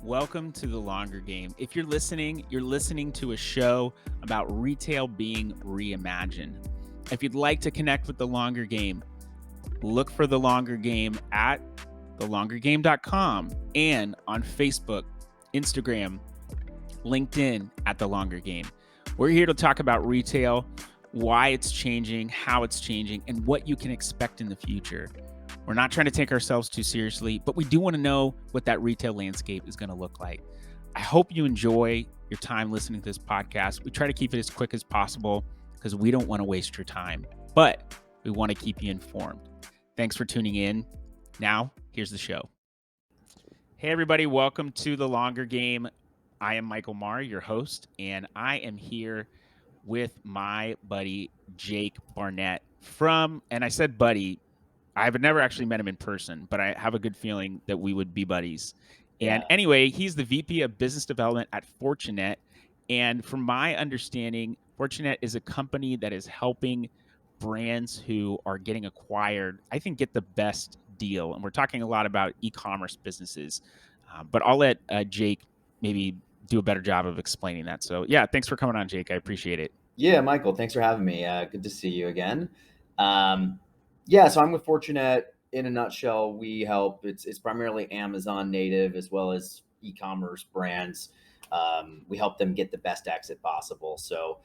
Welcome to The Longer Game. If you're listening to a show about retail being reimagined. If you'd like to connect with The Longer Game, look for The Longer Game at thelongergame.com and on Facebook, Instagram, LinkedIn at The Longer Game. We're here to talk about retail, why it's changing, how it's changing, and what you can expect in the future. We're not trying to take ourselves too seriously, but we do want to know what that retail landscape is going to look like. I hope you enjoy your time listening to this podcast. We try to keep it as quick as possible because we don't want to waste your time, but we want to keep you informed. Thanks for tuning in. Now, here's the show. Hey, everybody. Welcome to The Longer Game. I am Michael Marr, your host, and I am here with my buddy, Jake Barnett and I said buddy, I've never actually met him in person, but I have a good feeling that we would be buddies. And anyway, he's the VP of Business Development at Fortunet. And from my understanding, Fortunet is a company that is helping brands who are getting acquired, I think, get the best deal. And we're talking a lot about e-commerce businesses. But I'll let Jake maybe do a better job of explaining that. So yeah, thanks for coming on, Jake. I appreciate it. Yeah, Michael, thanks for having me. Good to see you again. So I'm with Fortunet. In a nutshell, we help. It's primarily Amazon native as well as e-commerce brands. We help them get the best exit possible. So,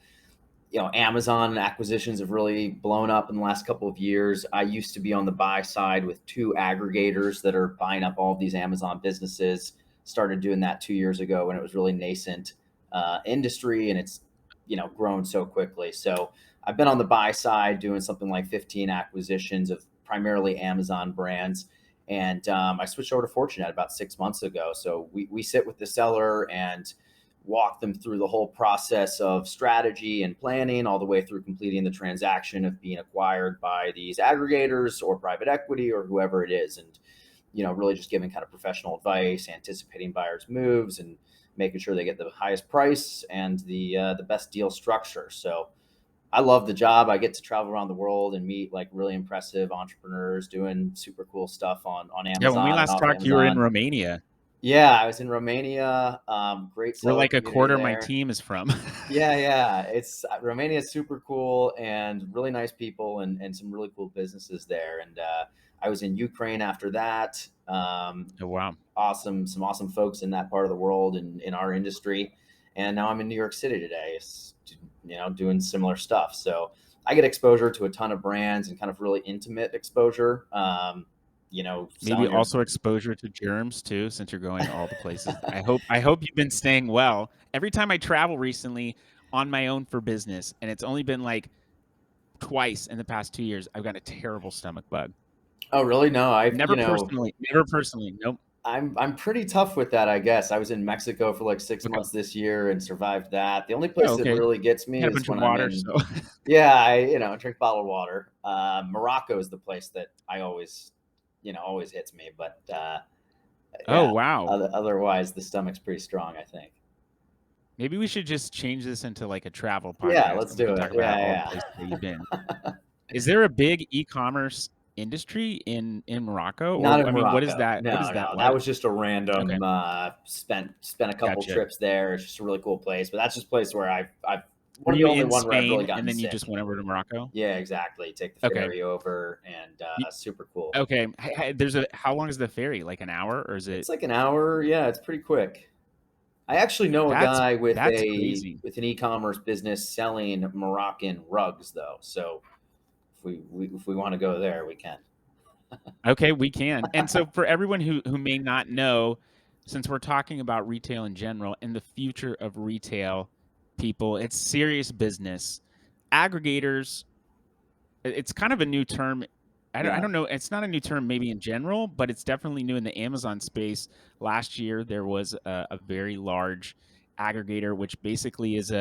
Amazon acquisitions have really blown up in the last couple of years. I used to be on the buy side with two aggregators that are buying up all of these Amazon businesses. Started doing that 2 years ago when it was really nascent industry, and it's grown so quickly. So I've been on the buy side doing something like 15 acquisitions of primarily Amazon brands. And I switched over to Fortunet about 6 months ago. So we sit with the seller and walk them through the whole process of strategy and planning all the way through completing the transaction of being acquired by these aggregators or private equity or whoever it is. And, really just giving kind of professional advice, anticipating buyers' moves, and making sure they get the highest price and the best deal structure. So I love the job. I get to travel around the world and meet like really impressive entrepreneurs doing super cool stuff on Amazon. Yeah, when we last talked, you were in Romania. Yeah, I was in Romania. Great. Where like a quarter of my team is from. Yeah. It's Romania is super cool and really nice people and some really cool businesses there. And I was in Ukraine after that. Oh, wow. Some awesome folks in that part of the world and in our industry. And now I'm in New York City today, doing similar stuff. So I get exposure to a ton of brands and kind of really intimate exposure. Maybe also exposure to germs too, since you're going all the places. I hope you've been staying well. Every time I travel recently on my own for business, and it's only been like twice in the past 2 years, I've got a terrible stomach bug. Oh, really? No, I've never personally. Nope. I'm pretty tough with that, I guess. I was in Mexico for like 6 months this year and survived that. The only place that really gets me is when I'm in. Yeah, I drink bottled water. Morocco is the place that I always hits me. But oh, wow. Otherwise, the stomach's pretty strong, I think. Maybe we should just change this into like a travel podcast. Yeah, let's do it. Talk about all the places that you've been. Is there a big e-commerce industry in Morocco? Not in Morocco. What is that? No, what is that like? That was just a random. Okay. Spent a couple trips there. It's just a really cool place. But that's just a place where I've one of the only one where I've really gotten sick. You just went over to Morocco? Yeah, exactly. Take the ferry over, and super cool. Okay. How long is the ferry? Like an hour, or is it? It's like an hour. Yeah, it's pretty quick. I actually know a guy with an e-commerce business selling Moroccan rugs, though. So if we want to go there, we can. Okay, we can. And so for everyone who may not know, since we're talking about retail in general and the future of retail, people, it's serious business. Aggregators, it's kind of a new term. I don't know. It's not a new term maybe in general, but it's definitely new in the Amazon space. Last year, there was a very large aggregator, which basically is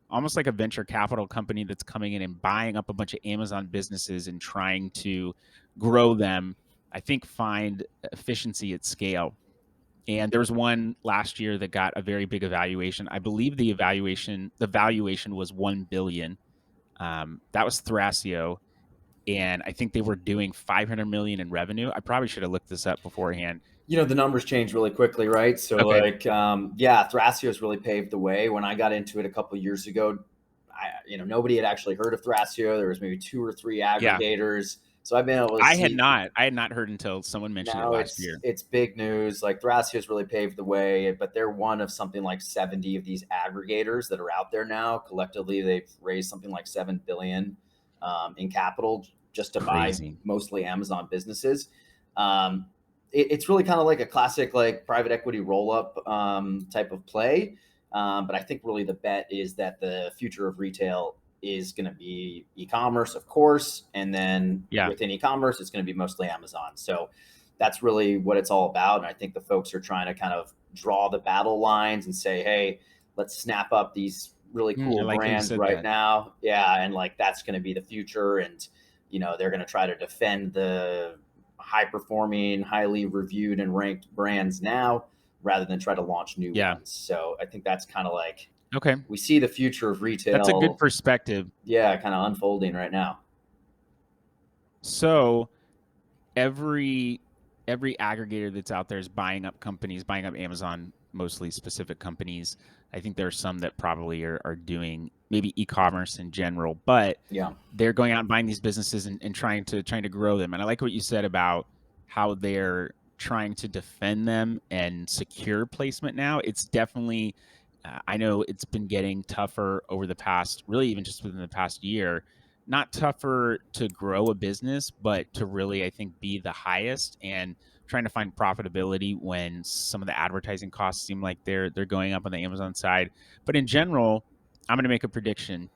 almost like a venture capital company that's coming in and buying up a bunch of Amazon businesses and trying to grow them, I think find efficiency at scale. And there was one last year that got a very big evaluation. I believe the valuation was $1 billion. That was Thrasio. And I think they were doing $500 million in revenue. I probably should have looked this up beforehand. The numbers change really quickly, right? So Okay. yeah, Thrasio's really paved the way. When I got into it a couple of years ago, nobody had actually heard of Thrasio. There was maybe 2 or 3 Yeah. aggregators. So I've been able to I had see not. I had not heard until someone mentioned it now last it's year. it's big news. Like Thrasio's really paved the way, but they're one of something like 70 of these aggregators that are out there now. Collectively, they've raised something like 7 billion in capital just to buy Crazy. mostly Amazon businesses. Um, it's really kind of like a classic like private equity roll up type of play. But I think really the bet is that the future of retail is going to be e-commerce, of course, and then Yeah. within e-commerce, it's going to be mostly Amazon. So that's really what it's all about. And I think the folks are trying to kind of draw the battle lines and say, hey, let's snap up these really I cool like how you brands said right that. now. Yeah. And like that's going to be the future. And, they're going to try to defend the high performing, highly reviewed and ranked brands now rather than try to launch new Yeah. ones. So I think that's kind of like Okay. we see the future of That's a good retail, perspective. yeah, kind of unfolding right now. So every aggregator that's out there is buying up companies, buying up Amazon, mostly specific companies. I think there are some that probably are doing maybe e-commerce in general, but Yeah. they're going out and buying these businesses and trying to grow them. And I like what you said about how they're trying to defend them and secure placement now. It's definitely I know it's been getting tougher over the past, really even just within the past year, not tougher to grow a business, but to really, I think, be the highest and trying to find profitability when some of the advertising costs seem like they're going up on the Amazon side. But in general, I'm going to make a prediction,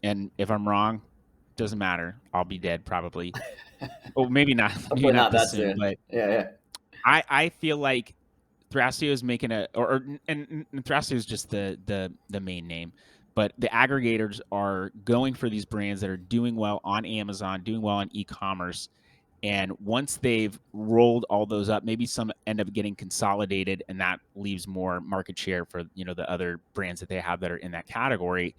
and if I'm wrong, doesn't matter. I'll be dead probably. Oh, maybe not. Maybe Hopefully not not this that soon. soon. But Yeah. Yeah. I feel like Thrasio is making and Thrasio is just the main name, but the aggregators are going for these brands that are doing well on Amazon, doing well on e-commerce, and once they've rolled all those up, maybe some end up getting consolidated, and that leaves more market share for the other brands that they have that are in that category.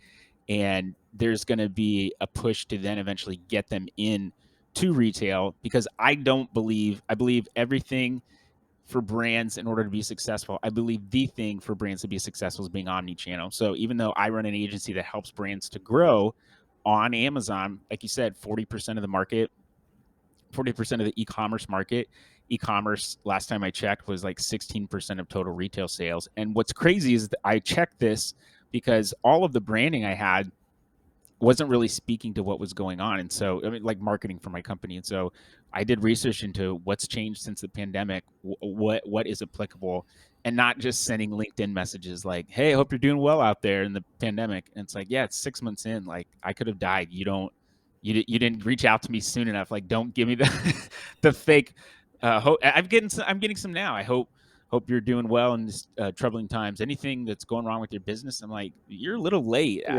And there's going to be a push to then eventually get them in to retail because I believe everything for brands in order to be successful. I believe the thing for brands to be successful is being omni-channel. So even though I run an agency that helps brands to grow on Amazon, like you said, 40% of the market, 40% of the e-commerce market, e-commerce last time I checked was like 16% of total retail sales. And what's crazy is that I checked this because all of the branding I had wasn't really speaking to what was going on. And so, I mean, like marketing for my company. And so I did research into what's changed since the pandemic, what is applicable, and not just sending LinkedIn messages like, "Hey, I hope you're doing well out there in the pandemic." And it's like, yeah, it's 6 months in. Like, I could have died. You didn't reach out to me soon enough. Like, don't give me the the fake. I'm getting some now. I hope you're doing well in this troubling times. Anything that's going wrong with your business, I'm like, you're a little late. Yeah.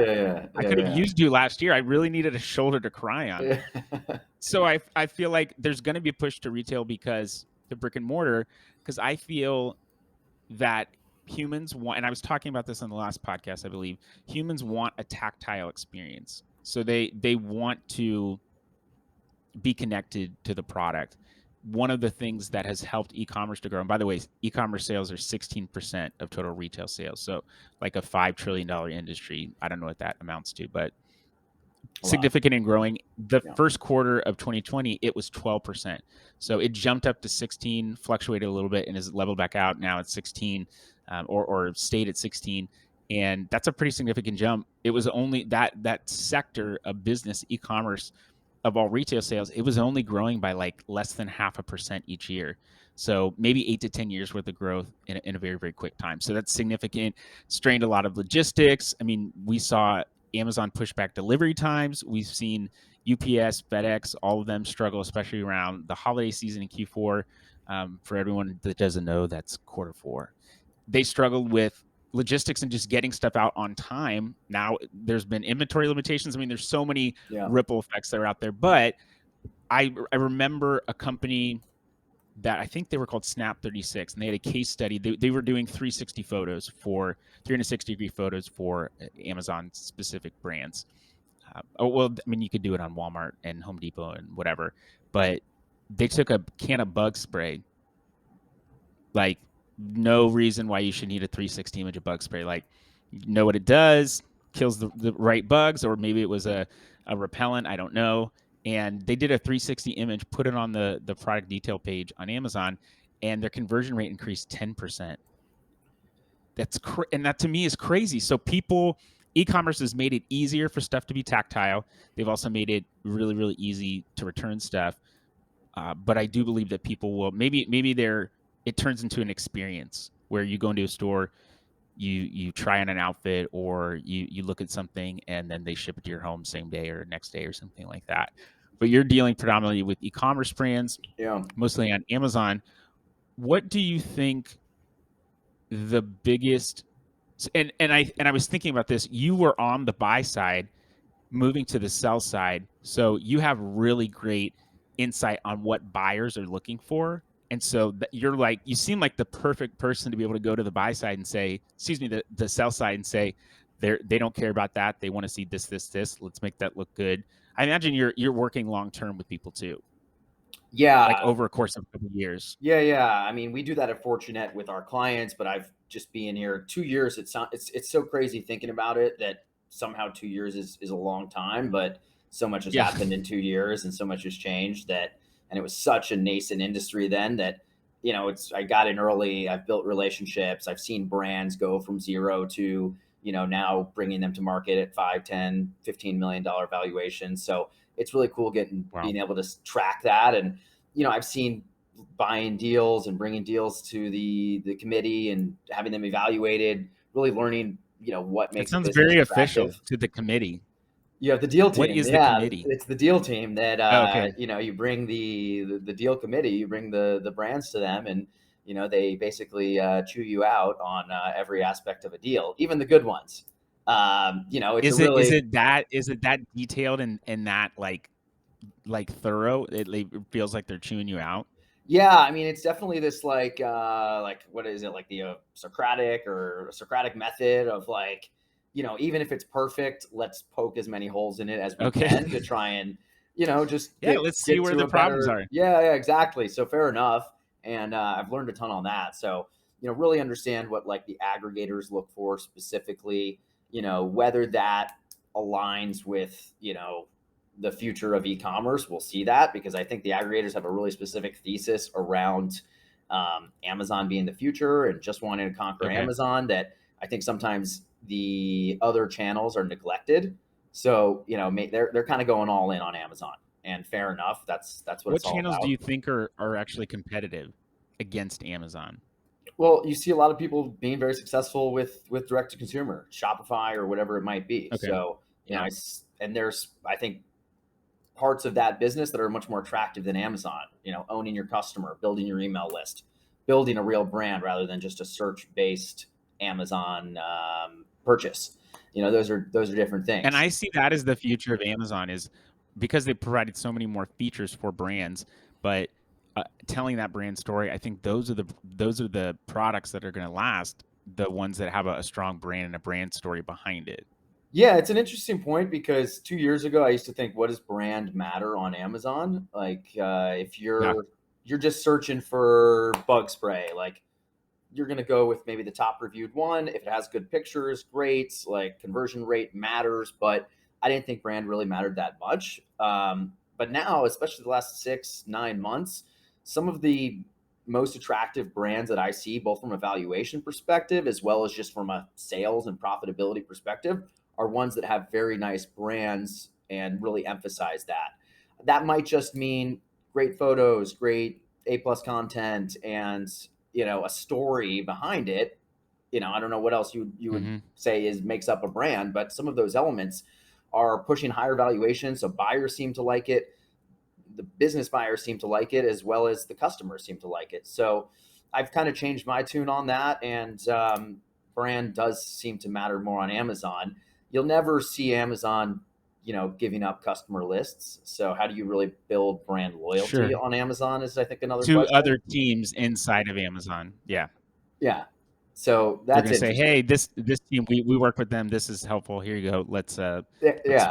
I Yeah. could have Yeah. used you last year. I really needed a shoulder to cry on. Yeah. So I feel like there's going to be a push to retail because the brick and mortar, because I feel that humans want, and I was talking about this on the last podcast, I believe, humans want a tactile experience. So they want to be connected to the product. One of the things that has helped e-commerce to grow, and by the way, e-commerce sales are 16% of total retail sales. So like a $5 trillion industry. I don't know what that amounts to, but A lot. significant and growing. The Yeah. first quarter of 2020, it was 12%. So it jumped up to 16, fluctuated a little bit, and is leveled back out. Now it's 16, or stayed at 16, and that's a pretty significant jump. It was only that sector of business, e-commerce, of all retail sales, it was only growing by like less than 0.5% each year. So maybe 8 to 10 years worth of growth in a very, very quick time. So that's significant. Strained a lot of logistics. I mean, we saw Amazon push back delivery times. We've seen UPS, FedEx, all of them struggle, especially around the holiday season in Q4. For everyone that doesn't know, that's Q4. They struggled with logistics and just getting stuff out on time. Now there's been inventory limitations. I mean, there's so many Yeah. ripple effects that are out there. But I remember a company that I think they were called Snap 36, and they had a case study. They were doing 360 degree photos for Amazon specific brands. Oh well, I mean, you could do it on Walmart and Home Depot and whatever, but they took a can of bug spray Like, no reason why you should need a 360 image of bug spray. Like, you know what it does, kills the right bugs, or maybe it was a repellent. I don't know. And they did a 360 image, put it on the product detail page on Amazon, and their conversion rate increased 10%. And that to me is crazy. So e-commerce has made it easier for stuff to be tactile. They've also made it really, really easy to return stuff. But I do believe that people will maybe it turns into an experience where you go into a store, you try on an outfit, or you look at something and then they ship it to your home same day or next day or something like that. But you're dealing predominantly with e-commerce brands, Yeah. mostly on Amazon. What do you think the biggest and I was thinking about this. You were on the buy side, moving to the sell side, so you have really great insight on what buyers are looking for. And so you seem like the perfect person to be able to go to the buy side and say, excuse me, the sell side, and say they don't care about that. They want to see this. Let's make that look good. I imagine you're working long term with people too, like Yeah. over a course of a couple of years. Yeah. I mean, we do that at Fortunet with our clients, but I've just been here 2 years. It's so crazy thinking about it that somehow 2 years is a long time, but so much has Yeah. happened in 2 years and so much has changed and it was such a nascent industry then that, I got in early, I've built relationships, I've seen brands go from zero to, now bringing them to market at 5, 10, $15 million valuations. So it's really cool Wow. being able to track that. And, I've seen buying deals and bringing deals to the committee and having them evaluated, really learning, what It makes a sounds business very official, attractive. to the committee. You have the deal What team. is the Yeah, committee? it's the deal team that Oh, okay. you bring the deal committee, you bring the brands to them, and they basically chew you out on every aspect of a deal, even the good ones. It's a Is it is really it that is it that detailed and that thorough? It feels like they're chewing you out? Yeah, I mean, it's definitely this like what is it, like the Socratic method of like, even if it's perfect, let's poke as many holes in it as we Okay. can to try and, just Yeah, let's see get where to the a problems better. are. Yeah, exactly. So fair enough, and I've learned a ton on that. So really understand what like the aggregators look for specifically. Whether that aligns with the future of e-commerce. We'll see that because I think the aggregators have a really specific thesis around Amazon being the future and just wanting to conquer Okay. Amazon. That I think sometimes the other channels are neglected. So they're kind of going all in on Amazon, and fair enough. That's what What it's all channels do about. you think are actually competitive against Amazon? Well, you see a lot of people being very successful with direct to consumer, Shopify or whatever it might be. Okay. So Yeah. and there's I think parts of that business that are much more attractive than Amazon. Owning your customer, building your email list, building a real brand rather than just a search-based Amazon purchase. Those are different And things. I see that as the future of Amazon, is because they provided so many more features for brands, but telling that brand story, I think those are the products that are going to last, the ones that have a strong brand and a brand story behind it. Yeah, it's an interesting point because 2 years ago I used to think, what does brand matter on Amazon? Like if Yeah. you're just searching for bug spray, like you're going to go with maybe the top reviewed one. If it has good pictures, great. Like conversion rate matters, but I didn't think brand really mattered that much. But now, especially the last 6, 9 months, some of the most attractive brands that I see, both from a valuation perspective as well as just from a sales and profitability perspective, are ones that have very nice brands and really emphasize that. That might just mean great photos, great A+ content, and a story behind it. I don't know what else you would Hmm. say is makes up a brand, but some of those elements are pushing higher valuations. So buyers seem to like it. The business buyers seem to like it as well as the customers seem to like it. So I've kind of changed my tune on that. And brand does seem to matter more on Amazon. You'll never see Amazon, giving up customer lists. So how do you really build brand loyalty Sure. on Amazon is I think another To question. other teams inside of Amazon. Yeah. Yeah. So They're that's going to say, interesting. "Hey, this team, we work with them. This is helpful. Here you go. Let's Yeah.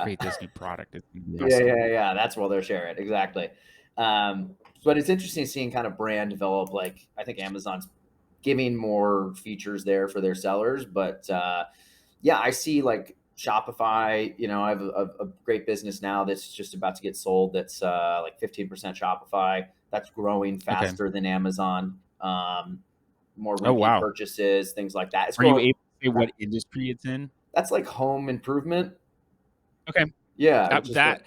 create this new product. It's gonna be Yeah, awesome." yeah, yeah. That's where they're sharing. Exactly. But it's interesting seeing kind of brand develop. Like I think Amazon's giving more features there for their sellers. But yeah, I see like Shopify. I have a great business now that's just about to get sold. That's like 15% Shopify. That's growing Okay. faster than Amazon. More Oh, repeat wow. purchases, things like that. It's Are you growing. able to say what industry it's in? That's like home improvement. Okay. Yeah, just That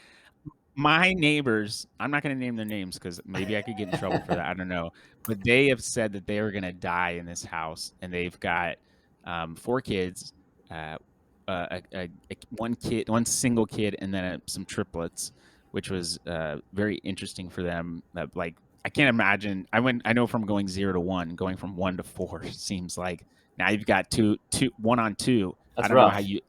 My neighbors, I'm not gonna name their names because maybe I could get in trouble for that, I don't know, but they have said that they are gonna die in this house, and they've got, 4 kids, uh, one single kid, and then, some triplets, which was, very interesting for them, like, I can't imagine I know from going 0 to 1, going from 1 to 4 seems like now you've got 1 on 2. I that's don't know rough. how you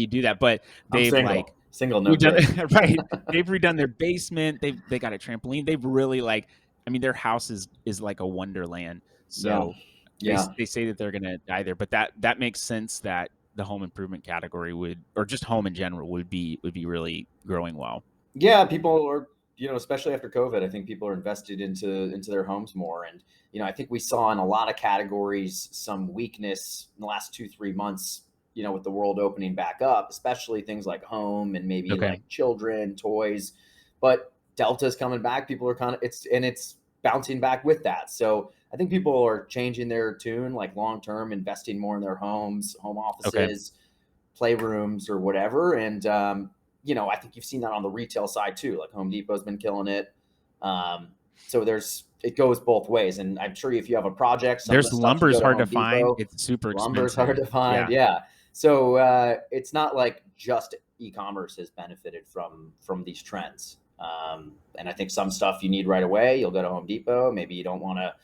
do that, but I'm they've, like, single. Single, no redone kids. it right. They've redone their basement. They got a trampoline. They've really, like, I mean, their house is like a wonderland. Yeah, So yeah. they say that they're gonna die there, but that makes sense that the home improvement category would, or just home in general, would be really growing well. Yeah, people are, especially after COVID, I think people are invested into their homes more. And, I think we saw in a lot of categories some weakness in the last 2, 3 months, with the world opening back up, especially things like home and maybe Okay. like children, toys. But Delta's coming back. People are it's bouncing back with that. So I think people are changing their tune, like long term, investing more in their homes, home Okay. offices, playrooms, or whatever. And I think you've seen that on the retail side too. Like Home Depot's been killing it. So it goes both ways. And I'm sure if you have a project, some of the There's stuff you lumber's go to hard to Home find. Depot, It's super lumber's hard expensive. to find. Yeah. Yeah. So it's not like just e-commerce has benefited from these trends. And I think some stuff you need right away. You'll go to Home Depot. Maybe you don't want to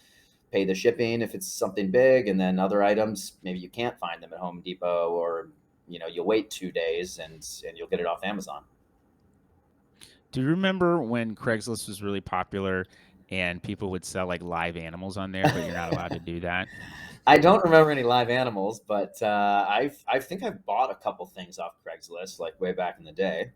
pay the shipping if it's something big, and then other items maybe you can't find them at Home Depot, or you'll wait 2 days and you'll get it off Amazon. Do you remember when Craigslist was really popular and people would sell like live animals on there, but you're not allowed to do that? I don't remember any live animals, but I think I've bought a couple things off Craigslist like way back in the day.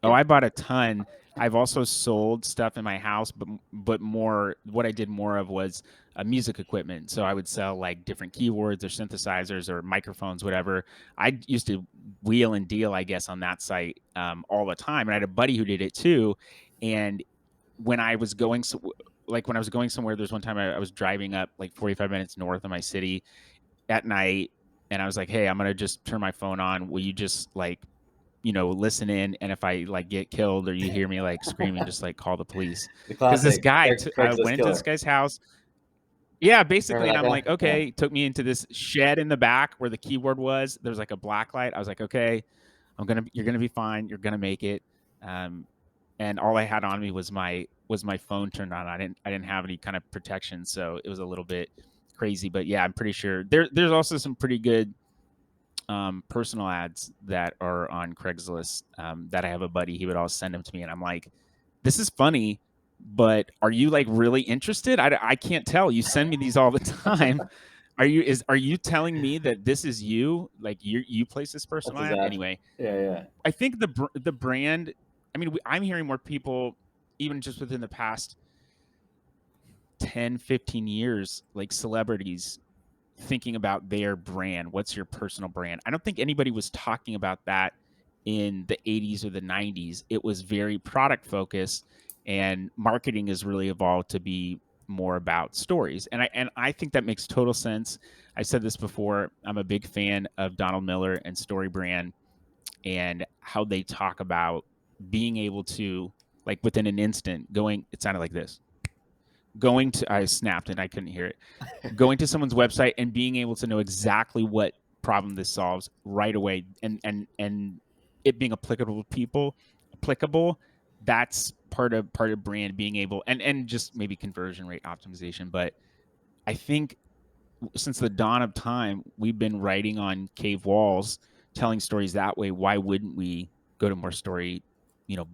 Oh, I bought a ton. I've also sold stuff in my house, but more what I did more of was music equipment. So I would sell like different keyboards or synthesizers or microphones, whatever. I used to wheel and deal, I guess, on that site all the time. And I had a buddy who did it too. And when I was going, when I was going somewhere, there's one time I was driving up like 45 minutes north of my city at night, and I was like, "Hey, I'm gonna just turn my phone on. Will you just like listen in, and if I like get killed or you hear me like screaming, just like call the police." The Because this classic guy, I Craigslist went into this killer. guy's house. Yeah, Remember basically, and that I'm guy? like, Yeah. okay, took me into this shed in the back where the keyboard was. There's like a black light. I was like, okay, you're gonna be fine. You're gonna make it. Um, and all I had on me was my phone turned on. I didn't have any kind of protection, so it was a little bit crazy. But yeah, I'm pretty sure there's also some pretty good personal ads that are on Craigslist that I have a buddy. He would always send them to me, and I'm like, "This is funny, but are you like really interested? I can't tell. You send me these all the time. Are you telling me that this is you? Like you place this That's personal his ad ad. anyway?" Yeah, yeah. I think the brand. I mean, I'm hearing more people, even just within the past 10, 15 years, like celebrities thinking about their brand. What's your personal brand? I don't think anybody was talking about that in the 80s or the 90s. It was very product focused, and marketing has really evolved to be more about stories. And I think that makes total sense. I said this before. I'm a big fan of Donald Miller and Story Brand and how they talk about being able to, like, within an instant, going, it sounded like this, going to, I snapped and I couldn't hear it, going to someone's website and being able to know exactly what problem this solves right away, and it being applicable. That's part of brand being able, and just maybe conversion rate optimization. But I think since the dawn of time, we've been writing on cave walls, telling stories that way. Why wouldn't we go to more story,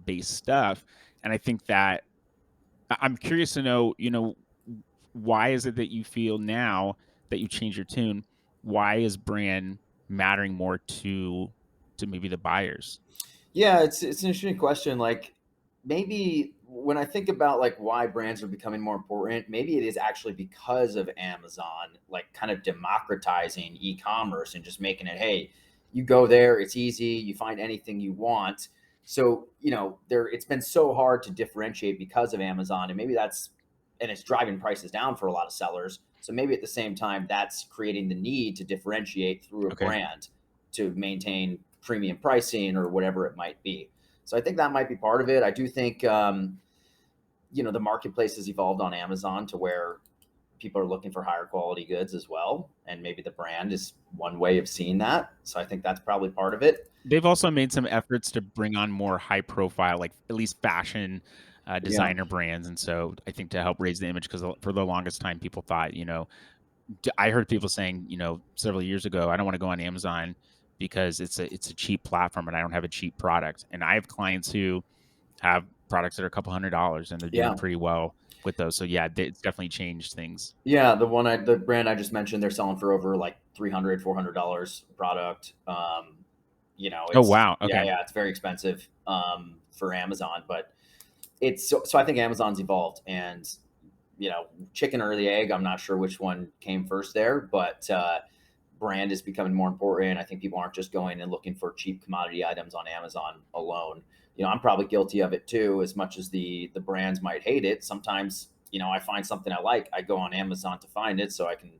based stuff? And I think that I'm curious to know, why is it that you feel now that you change your tune? Why is brand mattering more to maybe the buyers? Yeah, it's an interesting question. Like maybe when I think about like why brands are becoming more important, maybe it is actually because of Amazon, like kind of democratizing e-commerce and just making it, hey, you go there, it's easy, you find anything you want. So, there it's been so hard to differentiate because of Amazon, and maybe and it's driving prices down for a lot of sellers. So maybe at the same time, that's creating the need to differentiate through a Okay. brand to maintain premium pricing or whatever it might be. So I think that might be part of it. I do think, the marketplace has evolved on Amazon to where people are looking for higher quality goods as well. And maybe the brand is one way of seeing that. So I think that's probably part of it. They've also made some efforts to bring on more high profile, like at least fashion Yeah. designer brands. And so I think to help raise the image, because for the longest time, people thought, I heard people saying, several years ago, I don't want to go on Amazon because it's a cheap platform and I don't have a cheap product. And I have clients who have products that are a couple $100 and they're doing Yeah. pretty well with those. So yeah, it's definitely changed things. Yeah. The brand I just mentioned, they're selling for over like $300, $400 product. Oh It's, wow. yeah, Okay. yeah, it's very expensive for Amazon, but so I think Amazon's evolved, and chicken or the egg. I'm not sure which one came first there, but brand is becoming more important. I think people aren't just going and looking for cheap commodity items on Amazon alone. I'm probably guilty of it too. As much as the brands might hate it, sometimes I find something I like, I go on Amazon to find it so I can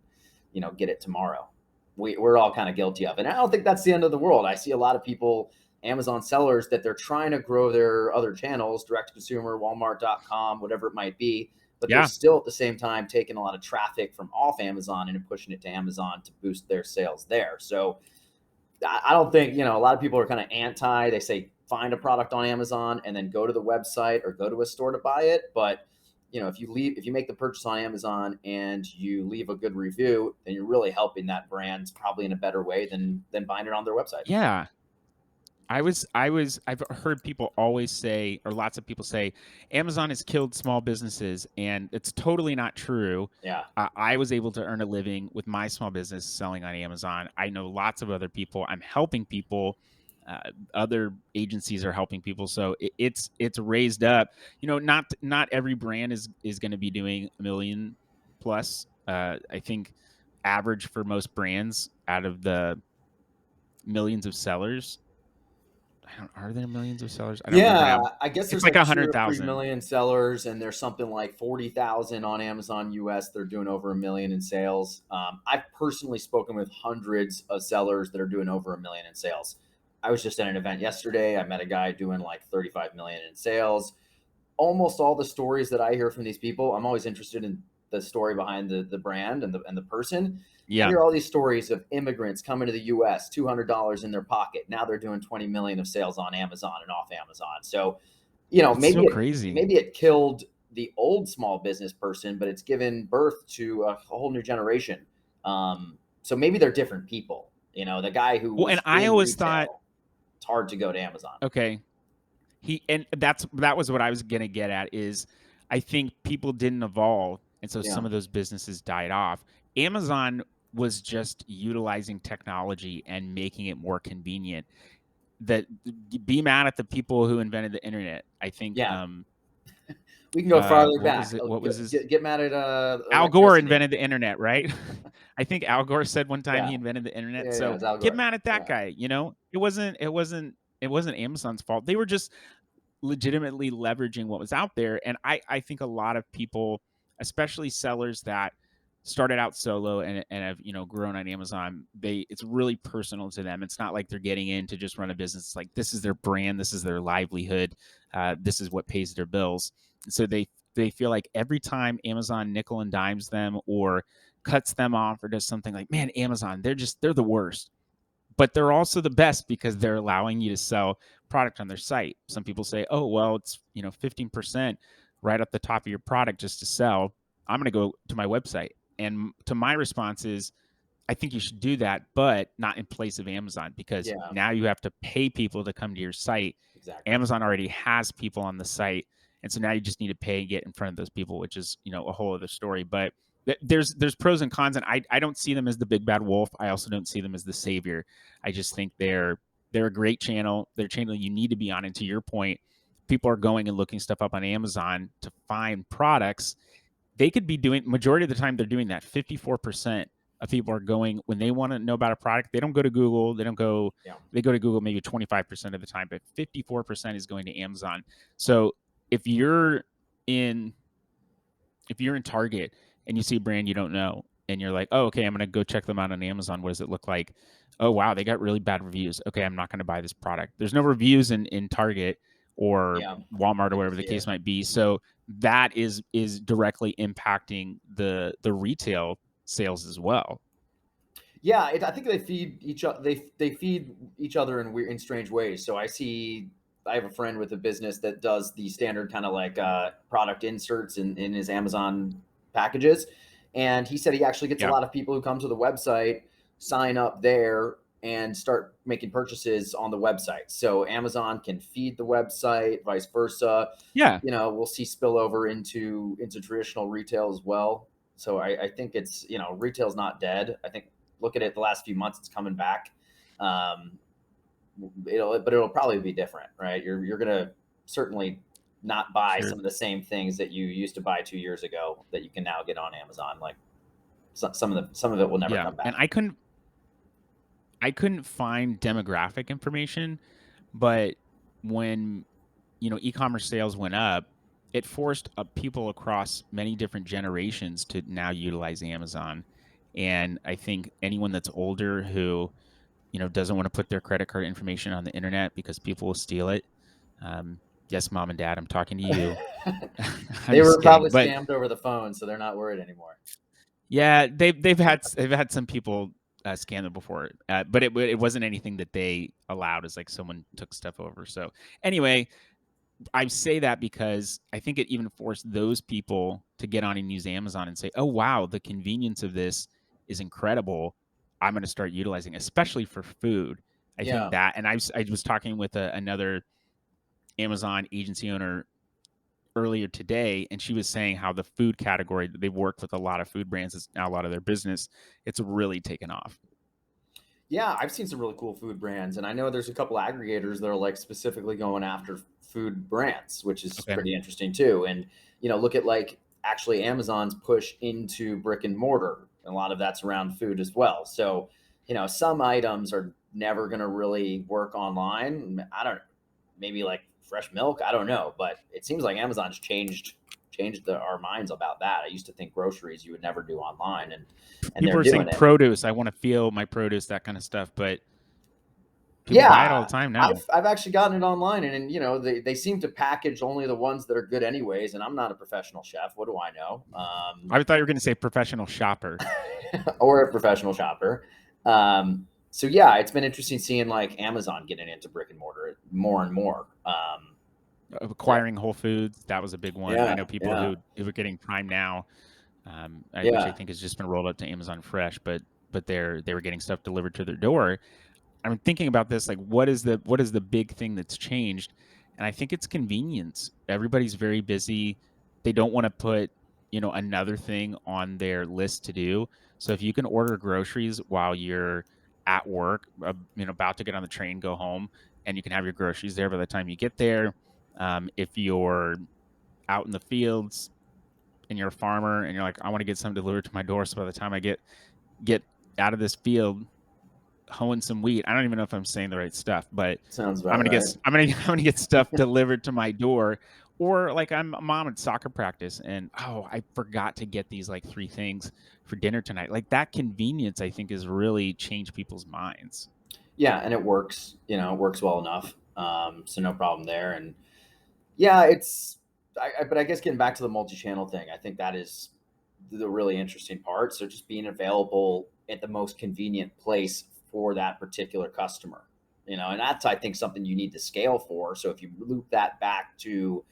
get it tomorrow. We're all kind of guilty of it. And I don't think that's the end of the world. I see a lot of people, Amazon sellers, that they're trying to grow their other channels, direct to consumer, Walmart.com, whatever it might be, but they're Yeah. still at the same time taking a lot of traffic from off Amazon and pushing it to Amazon to boost their sales there. So I don't think, a lot of people are kind of anti. They say find a product on Amazon and then go to the website or go to a store to buy it. But if you make the purchase on Amazon and you leave a good review, then you're really helping that brand probably in a better way than buying it on their website. Yeah. I've heard people always say, or lots of people say, Amazon has killed small businesses, and it's totally not true. Yeah. I was able to earn a living with my small business selling on Amazon. I know lots of other people. I'm helping people. Other agencies are helping people, so it's raised up. Not every brand is going to be doing a million plus. I think average for most brands out of the millions of sellers, are there millions of sellers? I don't remember Yeah, now. I guess It's there's like like a two hundred or three thousand. million sellers, and there's something like 40,000 on Amazon US. They're doing over a million in sales. I've personally spoken with hundreds of sellers that are doing over a million in sales. I was just at an event yesterday. I met a guy doing like 35 million in sales. Almost all the stories that I hear from these people, I'm always interested in the story behind the brand and the person. I Yeah, hear all these stories of immigrants coming to the US, $200 in their pocket. Now they're doing 20 million of sales on Amazon and off Amazon. So, it's maybe so it crazy. maybe it killed the old small business person, but it's given birth to a whole new generation. So maybe they're different people. The guy who Well, and was I in always thought, retail, it's hard to go to Amazon. okay, and that was what I was gonna get at is I think people didn't evolve, and so Yeah. some of those businesses died off. Amazon was just utilizing technology and making it more convenient. That Be mad at the people who invented the internet. I think Yeah. We can go farther what was back. it? What was his Get mad at Al Gore electricity. invented the internet, right? I think Al Gore said one time Yeah. he invented the internet. Yeah, So it's Al get Gore. mad at that Yeah. guy. It wasn't Amazon's fault. They were just legitimately leveraging what was out there. And I think a lot of people, especially sellers that started out solo and have grown on Amazon, it's really personal to them. It's not like they're getting in to just run a business. It's like this is their brand, this is their livelihood, this is what pays their bills. So they feel like every time Amazon nickel and dimes them or cuts them off or does something, like, man, Amazon, they're the worst, but they're also the best because they're allowing you to sell product on their site. Some people say, oh, well, it's 15% right up the top of your product just to sell. I'm going to go to my website. And to my response is, I think you should do that, but not in place of Amazon, because Yeah, now you have to pay people to come to your site. exactly. Amazon already has people on the site, and so now you just need to pay and get in front of those people, which is a whole other story. But there's pros and cons, and I don't see them as the big bad wolf. I also don't see them as the savior. I just think they're a great channel. They're a channel you need to be on. And to your point, people are going and looking stuff up on Amazon to find products, they could be doing, majority of the time they're doing that. 54% of people are going, when they want to know about a product, they don't go to Google, they go to Google maybe 25% of the time, but 54% is going to Amazon. So if you're in Target and you see a brand you don't know and you're like, oh, okay, I'm going to go check them out on Amazon. What does it look like? Oh, wow, they got really bad reviews. Okay, I'm not going to buy this product. There's no reviews in Target or Walmart or whatever the case might be. So that is directly impacting the retail sales as well. Yeah, I think they feed each other. They feed each other in strange ways. So I have a friend with a business that does the standard kind of like product inserts in his Amazon packages, and he said he actually gets a lot of people who come to the website, sign up there, and start making purchases on the website. So Amazon can feed the website, vice versa. Yeah, we'll see spillover into traditional retail as well. So I think it's retail's not dead. I think look at it the last few months, it's coming back. It'll probably be different, right? You're gonna certainly not buy some of the same things that you used to buy 2 years ago that you can now get on Amazon. Like some of it will never come back. And I couldn't find demographic information, but when e-commerce sales went up, it forced people across many different generations to now utilize Amazon. And I think anyone that's older who doesn't want to put their credit card information on the internet because people will steal it. Yes, mom and dad, I'm talking to you. They were probably scammed over the phone, so they're not worried anymore. Yeah, they've had some people scam them before, but it wasn't anything that they allowed. As like someone took stuff over. So anyway, I say that because I think it even forced those people to get on and use Amazon and say, "Oh wow, the convenience of this is incredible. I'm going to start utilizing, especially for food." I think that, and I was talking with another Amazon agency owner earlier today, and she was saying how the food category, they've worked with a lot of food brands, it's now a lot of their business, it's really taken off. Yeah, I've seen some really cool food brands, and I know there's a couple aggregators that are like specifically going after food brands, which is pretty interesting too. And look at like actually Amazon's push into brick and mortar. And a lot of that's around food as well. So, some items are never going to really work online. I don't know, maybe like fresh milk. I don't know, but it seems like Amazon's changed our minds about that. I used to think groceries you would never do online, and people are saying produce. I want to feel my produce, that kind of stuff, but people buy it all the time now. I've actually gotten it online, and they seem to package only the ones that are good anyways. And I'm not a professional chef. What do I know? I thought you were going to say professional shopper or a professional shopper. So yeah, it's been interesting seeing like Amazon getting into brick and mortar more and more. Acquiring Whole Foods, that was a big one. I know people who are getting Prime Now, which I think has just been rolled up to Amazon Fresh, but they were getting stuff delivered to their door. I'm thinking about this, like what is the big thing that's changed? And I think it's convenience. Everybody's very busy. They don't want to put another thing on their list to do. So if you can order groceries while you're at work, about to get on the train, go home, and you can have your groceries there by the time you get there. If you're out in the fields and you're a farmer and you're like, I want to get something delivered to my door, so by the time I get out of this field hoeing some wheat, I don't even know if I'm saying the right stuff, but sounds I'm gonna get stuff delivered to my door. Or like I'm a mom at soccer practice and I forgot to get these like 3 things for dinner tonight. Like that convenience, I think, has really changed people's minds. Yeah, and it works. It works well enough. So no problem there. And yeah, but I guess getting back to the multi-channel thing, I think that is the really interesting part. So just being available at the most convenient place for that particular customer, and that's, I think, something you need to scale for. So if you loop that back to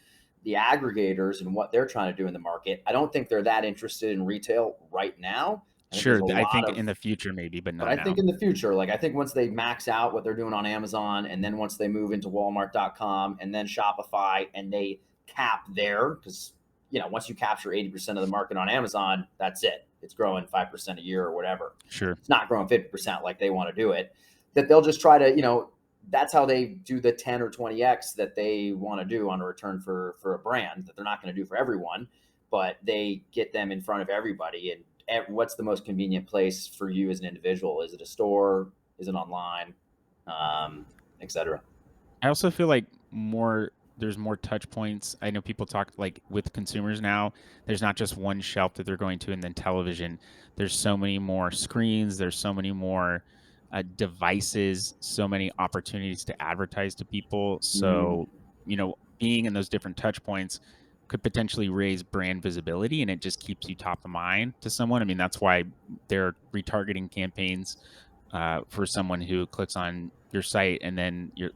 the aggregators and what they're trying to do in the market, I don't think they're that interested in retail right now. Sure, I think in the future maybe, but not now. I think in the future, like I think once they max out what they're doing on Amazon, and then once they move into Walmart.com and then Shopify, and they cap there, because once you capture 80% of the market on Amazon, that's it. It's growing 5% a year or whatever. Sure, it's not growing 50% like they want to do it. That they'll just try to that's how they do the 10 or 20x that they want to do on a return for a brand that they're not going to do for everyone, but they get them in front of everybody. And what's the most convenient place for you as an individual? Is it a store? Is it online? Etc. I also feel like there's more touch points. I know people talk like with consumers now, there's not just one shelf that they're going to and then television. There's so many more screens, there's so many more devices, so many opportunities to advertise to people. Mm. So, being in those different touch points could potentially raise brand visibility and it just keeps you top of mind to someone. I mean, that's why there are retargeting campaigns for someone who clicks on your site and then you're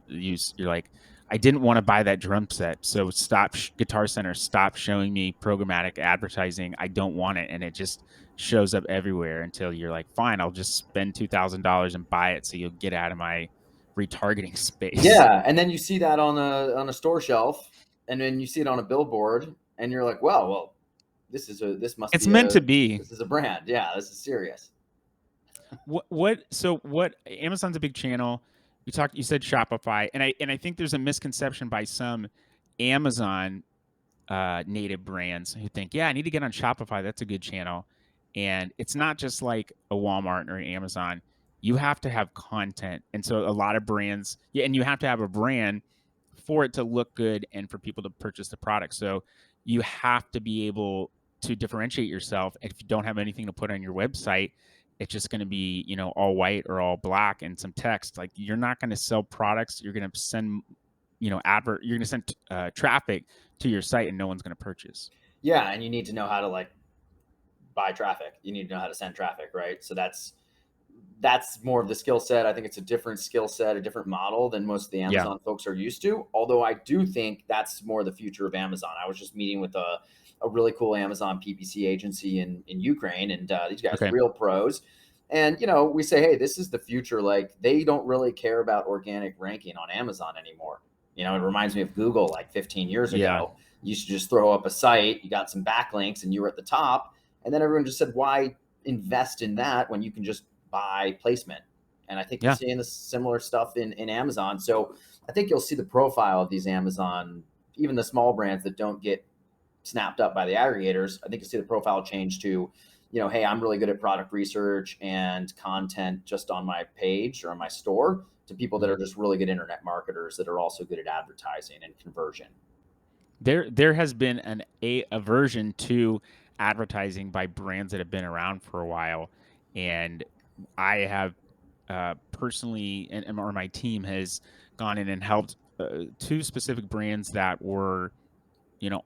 like, I didn't want to buy that drum set, so stop Guitar Center, stop showing me programmatic advertising. I don't want it, and it just shows up everywhere until you're like, fine, I'll just spend $2,000 and buy it, so you'll get out of my retargeting space. Yeah, and then you see that on a store shelf, and then you see it on a billboard, and you're like, well, this must It's be meant to be. this is a brand. Yeah, this is serious. What Amazon's a big channel. You said Shopify, and I think there's a misconception by some Amazon native brands who think, yeah, I need to get on Shopify. That's a good channel. And it's not just like a Walmart or an Amazon. You have to have content. And so a lot of brands, yeah, and you have to have a brand for it to look good and for people to purchase the product. So you have to be able to differentiate yourself. If you don't have anything to put on your website, it's just going to be, all white or all black and some text. Like you're not going to sell products. You're going to send, you're going to send traffic to your site and no one's going to purchase. Yeah, and you need to know how to like buy traffic. You need to know how to send traffic, right? So that's more of the skill set. I think it's a different skill set, a different model than most of the Yeah. Amazon folks are used to. Although I do think that's more the future of Amazon. I was just meeting with a really cool Amazon PPC agency in Ukraine, and these guys Okay. real pros. And we say, hey, this is the future. Like they don't really care about organic ranking on Amazon anymore. It reminds me of Google like 15 years Yeah. ago. You used to just throw up a site, you got some backlinks, and you were at the top. And then everyone just said, why invest in that when you can just buy placement? And I think you're Yeah. seeing this similar stuff in Amazon. So I think you'll see the profile of these Amazon, even the small brands that don't get snapped up by the aggregators. I think you'll see the profile change to, hey, I'm really good at product research and content just on my page or on my store, to people that are just really good internet marketers that are also good at advertising and conversion. There has been a aversion to advertising by brands that have been around for a while, and I have personally, or my team has gone in and helped two specific brands that were,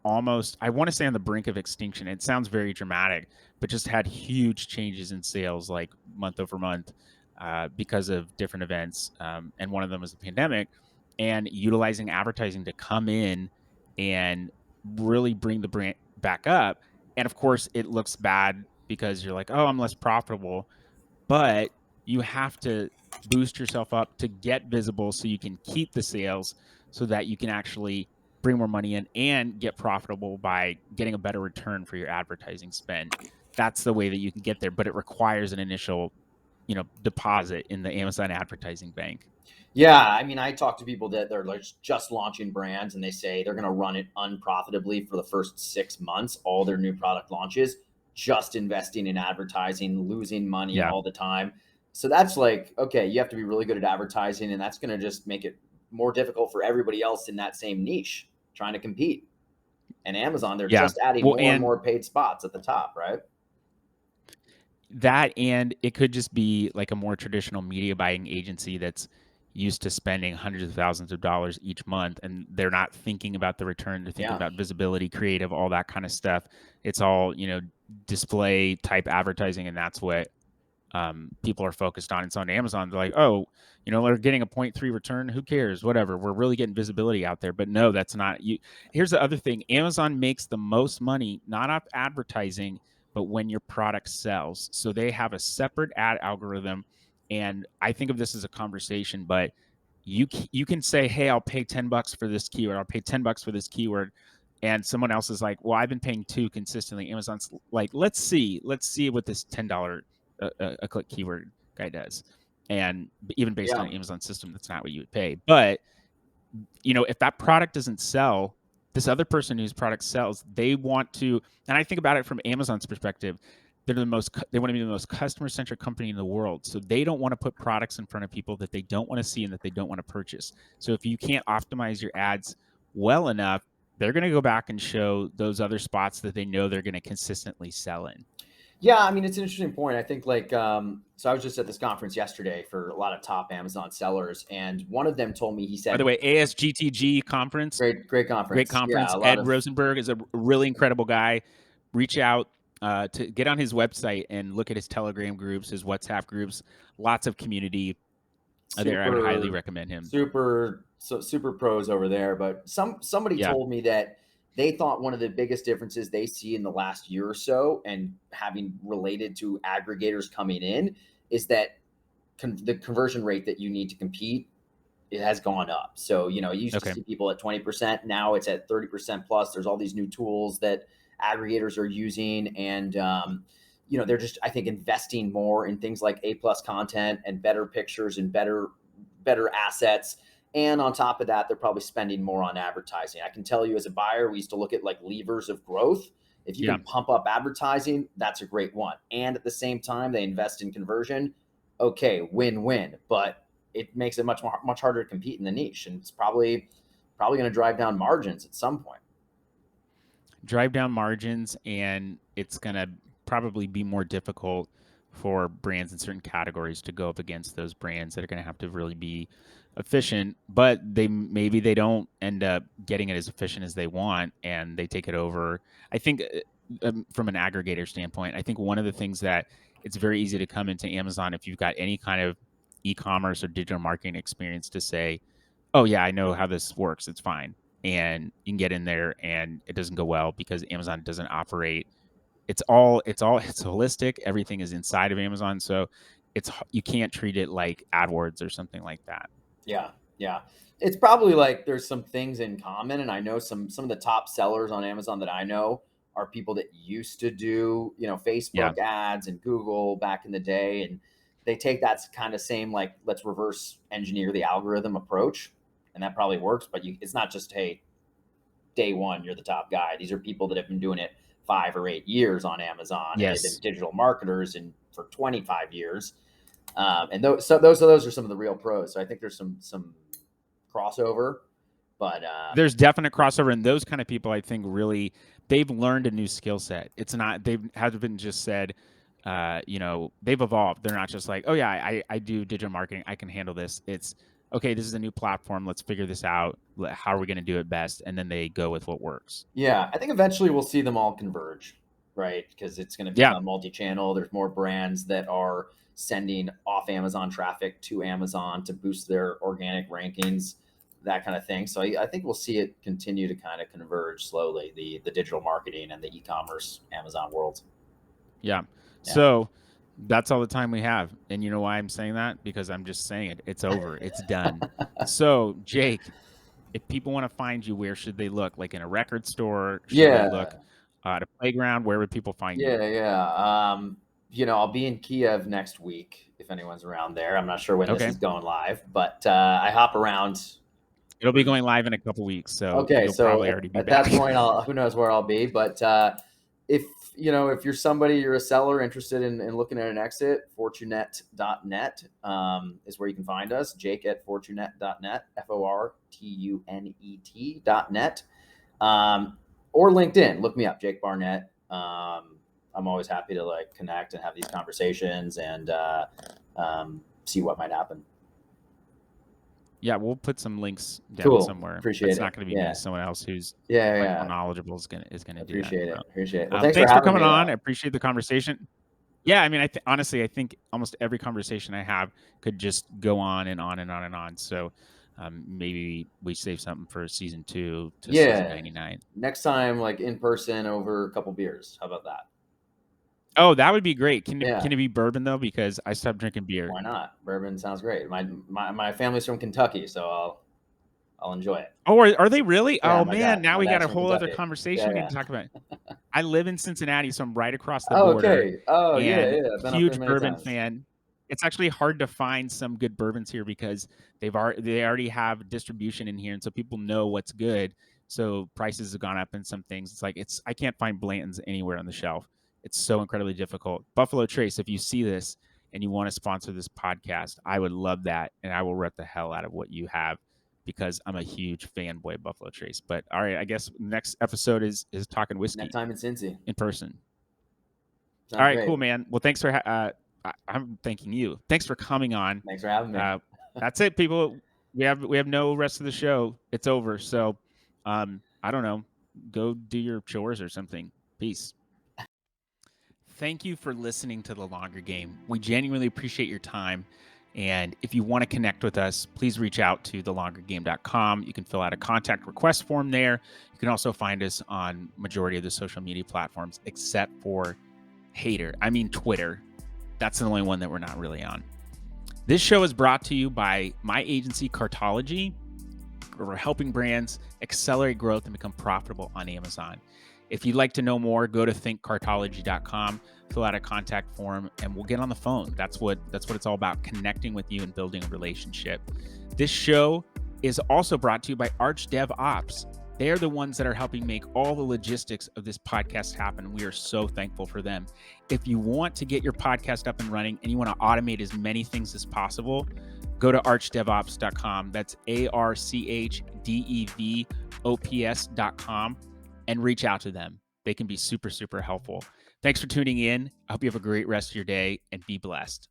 almost, I want to say, on the brink of extinction. It sounds very dramatic, but just had huge changes in sales, like month over month, because of different events. And one of them was the pandemic, and utilizing advertising to come in and really bring the brand back up. And of course, it looks bad because you're like, oh, I'm less profitable, but you have to boost yourself up to get visible so you can keep the sales, so that you can actually bring more money in and get profitable by getting a better return for your advertising spend. That's the way that you can get there, but it requires an initial, deposit in the Amazon advertising bank. Yeah, I mean, I talk to people that they're like just launching brands, and they say they're going to run it unprofitably for the first 6 months, all their new product launches, just investing in advertising, losing money Yeah. all the time. So that's like, okay, you have to be really good at advertising, and that's going to just make it more difficult for everybody else in that same niche trying to compete. And Amazon, they're Yeah. just adding Well, more and and more paid spots at the top, right? and it could just be like a more traditional media buying agency that's used to spending hundreds of thousands of dollars each month, and they're not thinking about the return. They're thinking Yeah. about visibility, creative, all that kind of stuff. It's all, display type advertising, and that's what people are focused on. And so on Amazon, they're like, oh, they're getting a 0.3 return. Who cares? Whatever. We're really getting visibility out there. But no, that's not you. Here's the other thing. Amazon makes the most money, not off advertising, but when your product sells. So they have a separate ad algorithm. And I think of this as a conversation, but you can say, hey, I'll pay $10 for this keyword. I'll pay $10 for this keyword. And someone else is like, well, I've been paying $2 consistently. Amazon's like, let's see what this $10 a click keyword guy does. And even based on Yeah. an Amazon system, that's not what you would pay. But if that product doesn't sell, this other person whose product sells, they want to. And I think about it from Amazon's perspective. They want to be the most customer centric company in the world. So they don't want to put products in front of people that they don't want to see and that they don't want to purchase. So if you can't optimize your ads well enough, they're going to go back and show those other spots that they know they're going to consistently sell in. Yeah, I mean, it's an interesting point. I think so I was just at this conference yesterday for a lot of top Amazon sellers, and one of them told me, he By the said, way, ASGTG conference, great great conference. Yeah, conference. a lot Ed of Rosenberg is a really incredible guy. Reach out to get on his website and look at his Telegram groups, his WhatsApp groups. Lots of community there. I would highly recommend him. super pros over there. But somebody Yeah. told me that they thought one of the biggest differences they see in the last year or so, and having related to aggregators coming in, is that the conversion rate that you need to compete, it has gone up. So, you used to Okay. see people at 20%. Now it's at 30% plus. There's all these new tools that aggregators are using. And, they're just, I think, investing more in things like A+ content and better pictures and better assets. And on top of that, they're probably spending more on advertising. I can tell you, as a buyer, we used to look at like levers of growth. If you Yeah. can pump up advertising, that's a great one. And at the same time, they invest in conversion. Okay, win-win. But it makes it much harder to compete in the niche, and it's probably going to drive down margins at some point. Drive down margins, and it's going to probably be more difficult for brands in certain categories to go up against those brands that are going to have to really be efficient, but maybe they don't end up getting it as efficient as they want, and they take it over. I think from an aggregator standpoint, I think one of the things that it's very easy to come into Amazon if you've got any kind of e-commerce or digital marketing experience to say, oh yeah, I know how this works. It's fine. And you can get in there and it doesn't go well because Amazon doesn't operate. It's holistic. Everything is inside of Amazon. So you can't treat it like AdWords or something like that. Yeah. Yeah. It's probably like there's some things in common. And I know some of the top sellers on Amazon that I know are people that used to do, Facebook ads and Google back in the day. And they take that kind of same, like, let's reverse engineer the algorithm approach. And that probably works, but it's not just, hey, day one, you're the top guy. These are people that have been doing it 5 or 8 years on Amazon. And they've been digital marketers for 25 years. And those are some of the real pros. So I think there's some crossover, but there's definite crossover, and those kind of people, I think, really they've learned a new skill set. It's not they haven't been just said, they've evolved. They're not just like, oh yeah, I do digital marketing, I can handle this. It's okay, this is a new platform. Let's figure this out. How are we going to do it best? And then they go with what works. Yeah, I think eventually we'll see them all converge, right? Because it's going to become multi-channel. There's more brands that are sending off Amazon traffic to Amazon to boost their organic rankings, that kind of thing. So I think we'll see it continue to kind of converge slowly, the digital marketing and the e-commerce Amazon worlds. Yeah. So that's all the time we have. And you know why I'm saying that? Because I'm just saying it. It's over. It's done. So, Jake, if people want to find you, where should they look? Like in a record store? Should they look at a playground? Where would people find you? I'll be in Kiev next week if anyone's around there. I'm not sure when this is going live, but I hop around. It'll be going live in a couple weeks, so you'll probably already be at back. that point, who knows where I'll be. But if you're a seller interested in looking at an exit, Fortunet.net is where you can find us. Jake at Fortunet.net, Fortunet.net, or LinkedIn. Look me up, Jake Barnett. I'm always happy to connect and have these conversations and see what might happen. Yeah, we'll put some links down somewhere. Appreciate it's it. not going to be me. Someone else who's more knowledgeable is going to do that. Appreciate it. Well, thanks for coming on. I appreciate the conversation. Yeah, I mean, honestly, I think almost every conversation I have could just go on and on and on and on. So maybe we save something for season 2 to season 99. Next time, in person over a couple beers. How about that? Oh, that would be great. Can it be bourbon though? Because I stopped drinking beer. Why not? Bourbon sounds great. My family's from Kentucky, so I'll enjoy it. Oh, are they really? Yeah, oh man, now we got a whole Kentucky. other conversation we need to talk about. I live in Cincinnati, so I'm right across the border. Okay. Oh, and yeah. Huge bourbon fan. it's actually hard to find some good bourbons here because they already have distribution in here, and so people know what's good. So prices have gone up in some things. It's like I can't find Blanton's anywhere on the shelf. It's so incredibly difficult. Buffalo Trace, if you see this and you want to sponsor this podcast, I would love that, and I will rep the hell out of what you have because I'm a huge fanboy of Buffalo Trace. But all right, I guess next episode is talking Next whiskey time in Cincy. in person. All Sounds right, great. cool, man. Well, thanks for I'm thanking you. Thanks for coming on. Thanks for having me. That's it, people. We have no rest of the show. It's over. So, I don't know. Go do your chores or something. Peace. Thank you for listening to The Longer Game. We genuinely appreciate your time. And if you want to connect with us, please reach out to thelongergame.com. You can fill out a contact request form there. You can also find us on majority of the social media platforms, except for Twitter. That's the only one that we're not really on. This show is brought to you by my agency, Cartology. We're helping brands accelerate growth and become profitable on Amazon. If you'd like to know more, go to thinkcartology.com, fill out a contact form, and we'll get on the phone. That's what it's all about, connecting with you and building a relationship. This show is also brought to you by Arch DevOps. They are the ones that are helping make all the logistics of this podcast happen. We are so thankful for them. If you want to get your podcast up and running and you want to automate as many things as possible, go to archdevops.com. That's ARCHDEVOPS.com and reach out to them. They can be super, super helpful. Thanks for tuning in. I hope you have a great rest of your day and be blessed.